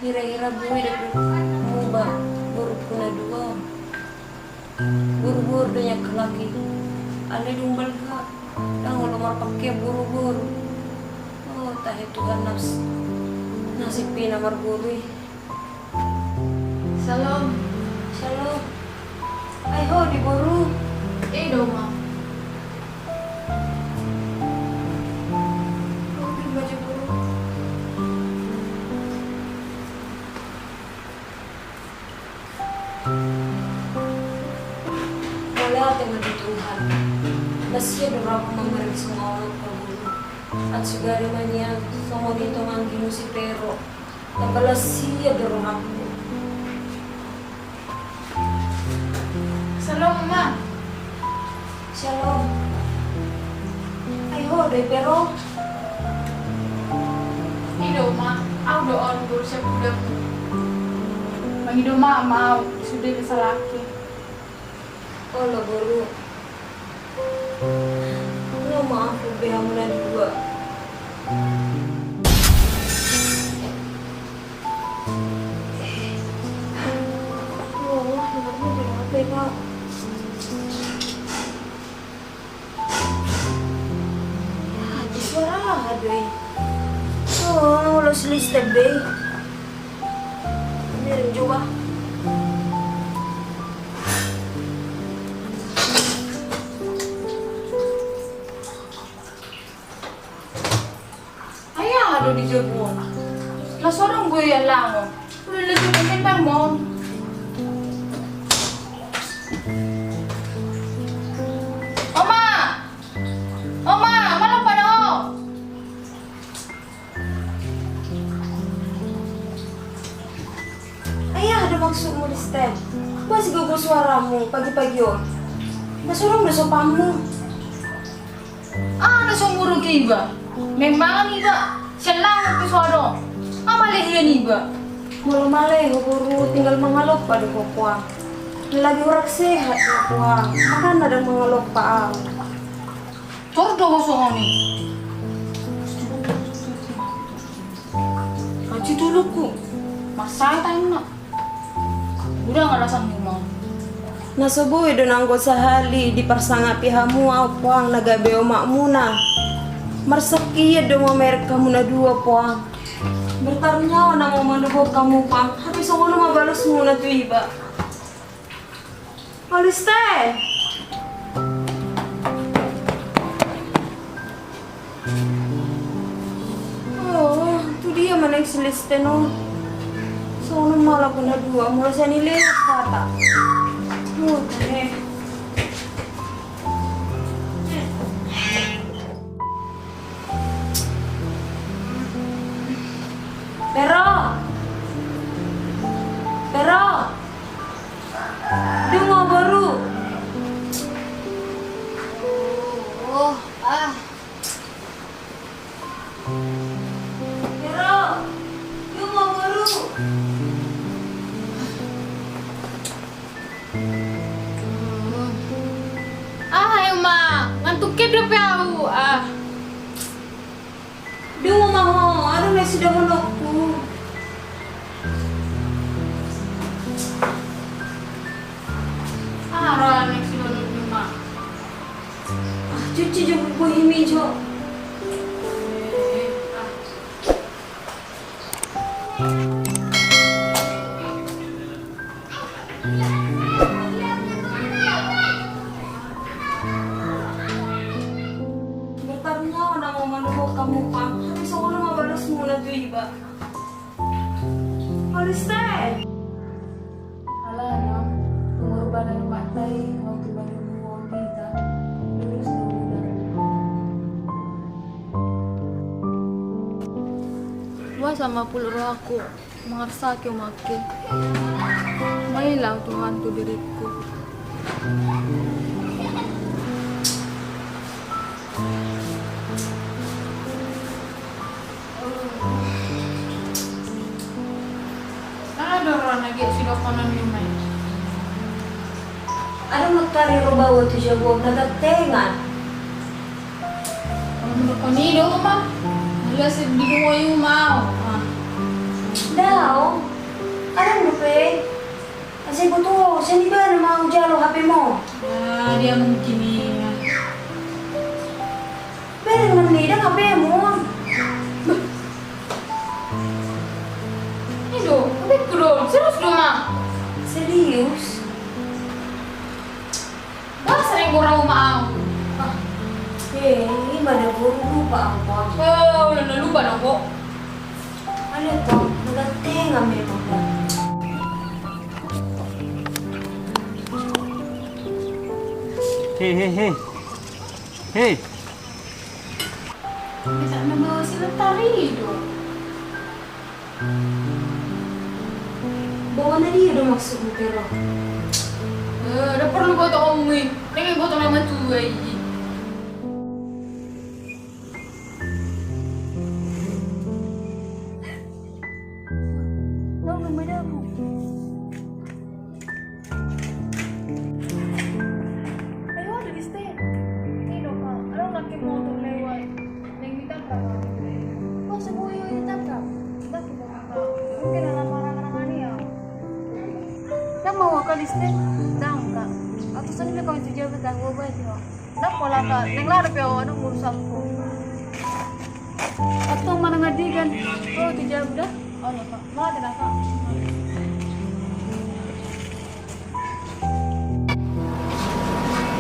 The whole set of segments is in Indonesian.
hira-hira bui dapat muba buru kuna dua buru-buru banyak lagi ale dumbal ka dan ulumar pakai buru-buru oh tah itu kan nasib pina marguri Salam. shalom ay ho di buru Dong, Ma. oh di baju buru boleh hati mati Tuhan Basya dorang mengerik semua orang kabulu at sugari man yan somo dito manggino si pero tabalasya dorang ako Salam, Ma. shalom ay ho doy pero Dong, Ma. Aku doon guru siya budak. Mangido Ma, mau sudah kesalaki. oh guru no maaf lebih mo na dua oh nomornya di HP pak di suara adoy oh lo lista B ini rin juga Ayah ada di Jepun. Lah seorang gue yang lango. Udah lagi pengen bangun. Oma, Oma, malam pada oh. ayah ada maksud mo lista masih gugur suaramu pagi-pagi oh nasurong na sopamu Ah, nasumuro ka iba. Memang iba. Siya lang ang piswado. Amalihiyan iba. Mula malay, guru tinggal mengalok pada kukuang. Lagi orang sehat kukuang, makan ada mengalok pa. Tordo ko sa kami. Kaji dulu ko. Masaya tayo na. Udah nggak rasang mo. Nasubuhi doon ang sahali di parsanga pihamu au puang nagabeo makmuna. Marsakiya doon mo merek kamu na dua puang. Bertarunyawa na mo manubog kamu puang. Habis ako na mabalos muna to iba. Alis teh! Oh, itu dia mana yang seliste no. So, malah ko na dua. Mula siya nilihat kata. Oh, teh. Pero, dungo baru. Oh, ah. Pero, dungo baru. Ah, ayo ma. Ngantuk ka daw ako. Ah. Dungo maho, ano na sudah menokku. Ah, ron next sinunod ni ma. Cuci juga ko himijo. Ah. Bertarunyawa na mo manubog kamu pang. Habis ako na mabalos muna to iba. Alis teh. Ala na, pengorbanan matay waktu menemukan kita terus Wah sama pulur aku mengersaki umakin. Mailah Tuhan tu diriku. Ada orang lagi sudah konon rumah. Ano magkariro ba o to siya buwag nagatengan? Kalau menurut kau ni dong mah, jelas di bawah you mau. Daw, anong lupe? Kasi ko to, saan ba na mga jalo HP mo? Dia mungkin ni. Pero naman nila HP mo. Itu, tapi kurang. Serius dong, Ma. Serius? Wah, sering kurang mau. Eh, mana buru lupa ako. Oh, udah lupa dong, kok. Ano to? Nagating nga memang ba? Hei. Hei. Bisa nabawa sila tarido. Bawa na dia udah maksud mo pero. Udah perlu gue tau ngomongin. Pengen gue tau nama tua ini. Lo belum ada ako. Ayo ada di stand. Ini dong kak, ada laki motor lewat. Yang ditabrak. Kok semua yang ditabrak? Tidak kita kata. Mungkin dalam orang-orang ini ya. Yang mau kak di stand? Dang kak. Atau sendiri kau itu jabat dah gue baik ya. Dah pola kak. Neng lari pe awan ngurus aku. Atau mana ngadikan? Oh itu jabat dah. Oh ya kak. Malah tidak kak.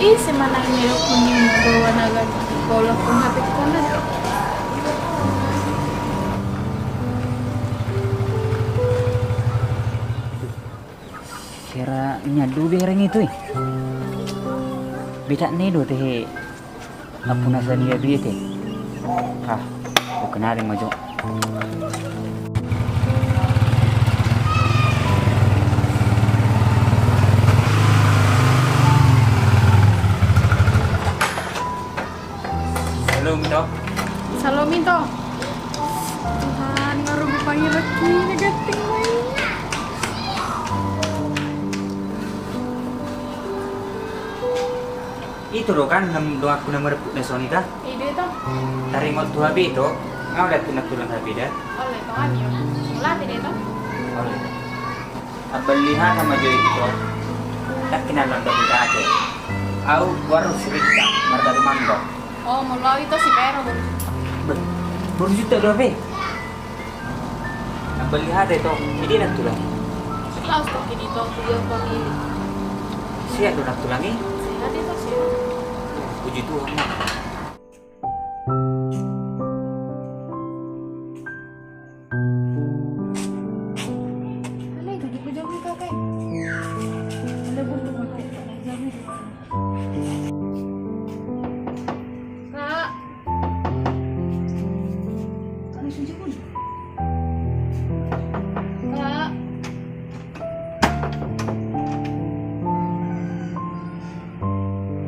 Ih, semananya yo kuning bawa naga bola pun HP ko na. Kira nyadu bereng itu. Beda nih do teh. Apuna sania dia teh. Ah, aku kenalin maju. Halo, Mito. Salomito. Tuhan, ngaruh panggil lagi negatif main. Itu do kan do aku nomor na Sonita. Ide to. Taring mo tuh habi itu. Ngau lihat tunak habi dah. Oleh to ani yo. Ulah ide to. Oleh. Abalihan sama Joy itu. Tak kenal londo kita aja. Au baru cerita marga manggo. Oh, mula itu si Pero baru. Baru juta do habi. Abalihan itu. Ini nak tulang. Setelah stok ini to dia panggil. Siap do nak tulangi. Sehat itu sih. Puji Tuhan. Alay, jadi ko jam ni kakay. Ada buntu mati. Jam ni. Kak. Kak, ni suji pun. Kak.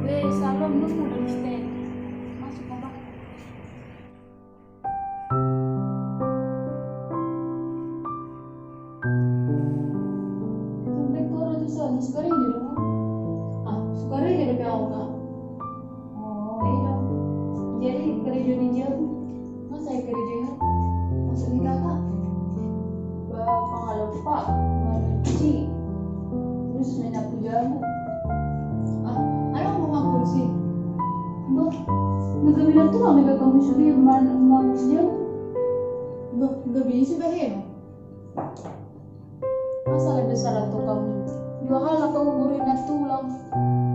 Weh, salon lu udah di stand. Masuk apa? Sampai kau tu sahaja sekarang je dong. Ah, sekarang je lebih awak kak. Oh, iya. Jadi kerja di jam, masa saya kerja ya? Masa di kakak? Bapak nggak lupa, cuci, terus menyapu jamu. Ah, ayo mau kursi. Bah, nggak bilang tuh nggak kamu suruh mau jamu. Bah, nggak bisa bahaya. Masalah besar atau kamu dua hal atau murid nak tulang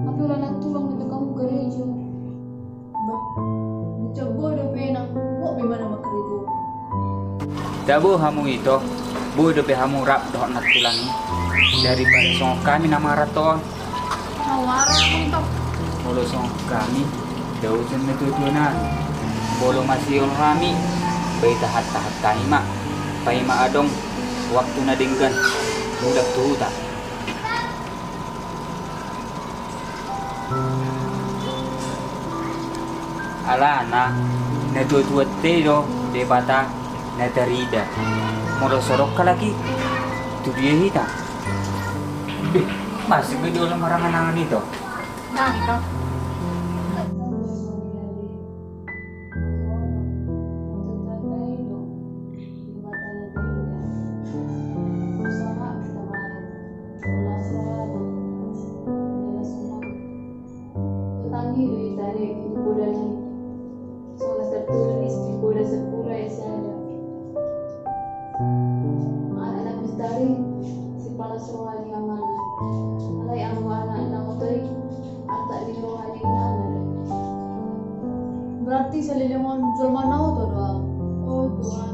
tapi ulah nak tulang itu kamu gereja bah dicoba udah pena mau bagaimana mak gereja Dabu hamu itu. Bu do hamu rap do nak tulangi. Daripada song kami nama raton. nawaran aku itu Bolo song kami. Jauh sen tutunan. Bolo masih ol kami. Bayi tahat kami mak. Pai mak adong. Waktu nadingkan. Budak tuh tak. Alana na dua tero de bata na darida. Moro sorok ka lagi. Tu dia hita. Masih gede ulang marangan itu. nah itu lagi dari tadi di Buddha lagi. Soalnya tertulis di Buddha 10 ya saya. Anak misteri si pala rohani amanah. Alai anu anak namotoi ata di rohani nana. Berarti selilingan Zulman nau tuh doang. Oh Tuhan.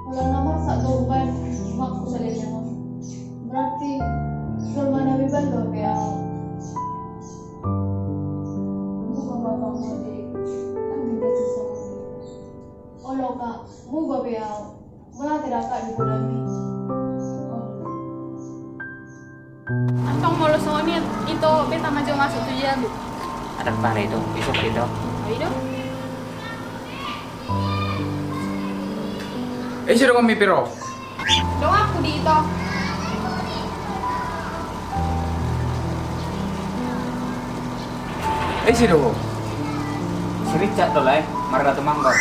Kalau nomor satu bukan makku selilingan. Berarti Zulman nabi bando kayak. Bukan bapak mau di. Ambil dari sama. Olo kak, mu bapak ya. Mula tidak kak di budami. Antong mau losongin itu beta maju masuk tujuan. Ada pare itu, besok itu. Ayo. Sino kami pero? Dong aku di itu. Sino ko? Si Richard to lai, marga tumanggo.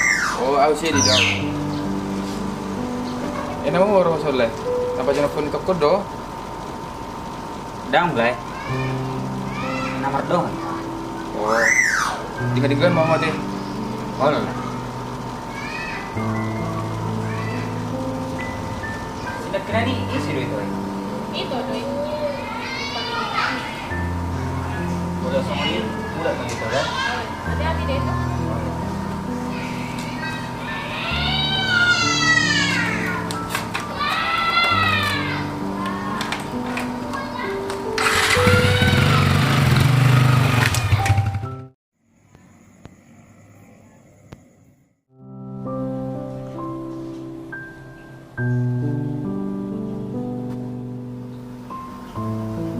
Oh, ako siya di daw. Naman mo rin masulay. Dapat siya na po nito ko do. Dang lai. Namar dong. Oh, di ka mo mati. Oh lah. Sudah kira ni isi itu. Itu doi. Udah sama dia, udah begitu kan? Hati-hati deh itu.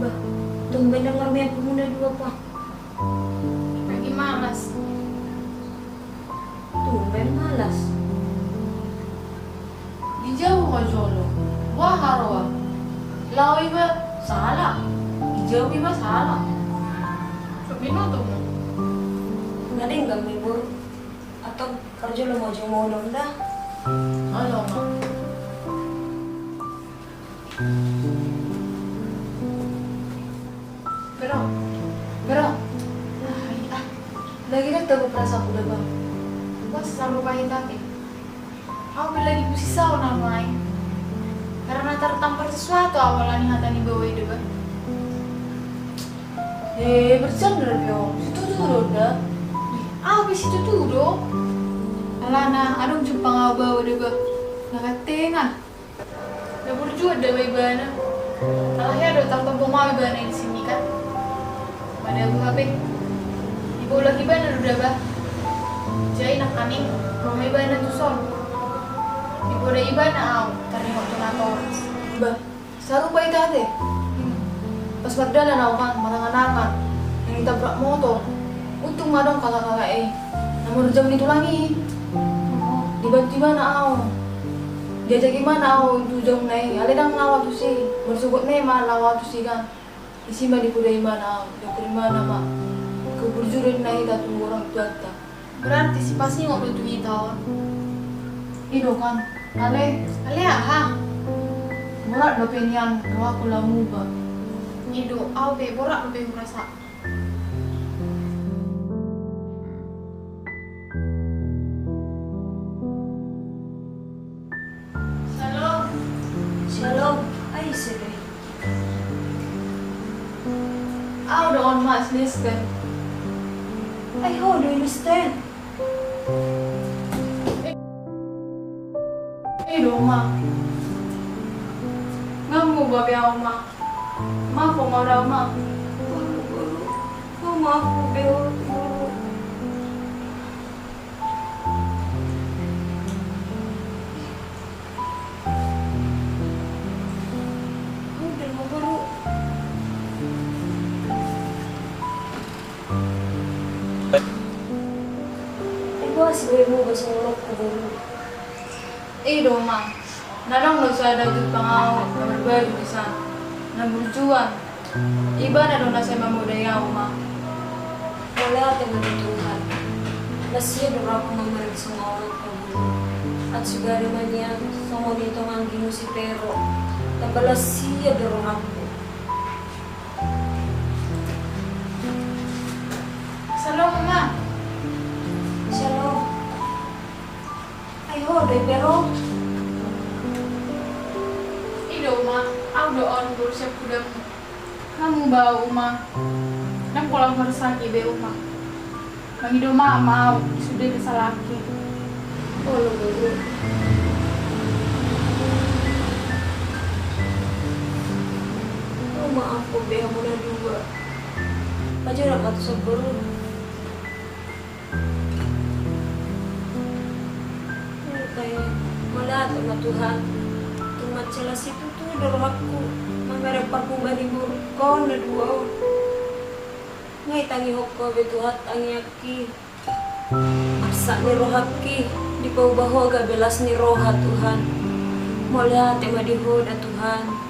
Bah, tumben dengar yang pemuda dua pak. Lagi malas. Tumben malas. Di jauh kau jolo. Wah harwa. Lawi ba salah. Di jauh ba salah. Subino tuh. Nggak enggak mibur. Atau kerja lo mau jauh dong dah. Halo ma. Pero, lagi dah tahu perasaan udah bang. Gua selalu pahit hati. Aku lagi pusisau namai. Karena tertampar sesuatu awalan hati bawa hidup. Bercanda dong. Situ tuh udah. Habis itu tuh dong. Alana, adong Jepang aku bawa deh bah. Nakatengan. Dapur juga ada bebana. Alahnya ada tampang mau bebana di sini kan. Pada aku HP. Ibu lagi bana udah bah. Jadi nak kaning, mau bebana tuh son. Ibu ada ibana aku, tarik waktu nator. Bah, saru pa itade. Pas magdalan ako kan, manangan-angan. Yang itabrak motor. Untung madong kakak-kakak namun jam itu lagi. Dibantu mana ako? Diajak gimana ako itu jam naik. Ale nang lawa tuh sih. Bersubot nema lawa tuh sih kan. Isi mah dipudai mana ako. Dipudai mana mak. Keburjurin naik datu orang tua ta. Berarti si pasti ngobrol tuh kita. Ido kan. Ale, Alea, murat do penian rawa ko lamu ba. Ido, aku be borak lebih merasa. Shalom. Shalom. Ay, sige. Ako doon mas listen. Ay, how do you understand? Ido ma. Ngamu ba biya ma? Ma ko mo daw ma. Oh, maaf po, Beo. Udah, mau baru. Ibu asli mo ba sa ulok ko baru? Ido ma. Nadang no sa daw pangaw na berbagi di sana. Na berjuang. Iba na doon na sa mamudayaw ma. Wala at ang natutuhan. Lasya dura ko mamarig sa mga ulok ko baru. At sigari man niya, sa mo nito ang ginusi pero. Nabalasya dura ako. roh. Ido ma, aku doon berusia kuda. Kamu bau ma. Dan pulang harus lagi be ma. Bang Ido ma mau sudah bisa laki. Oh lo dulu. Oh maaf ko be mo na dua. Aja nak kata sebelum. Kayak malah sama Tuhan. Tumat jelas itu tuh dorhaku. Mamere parfum bani burkon na dua. Ngay tangi hokko betuhat tangi aki. Asa ni rohaki di bawah ga belas ni roha Tuhan. Mola tema dihoda Tuhan.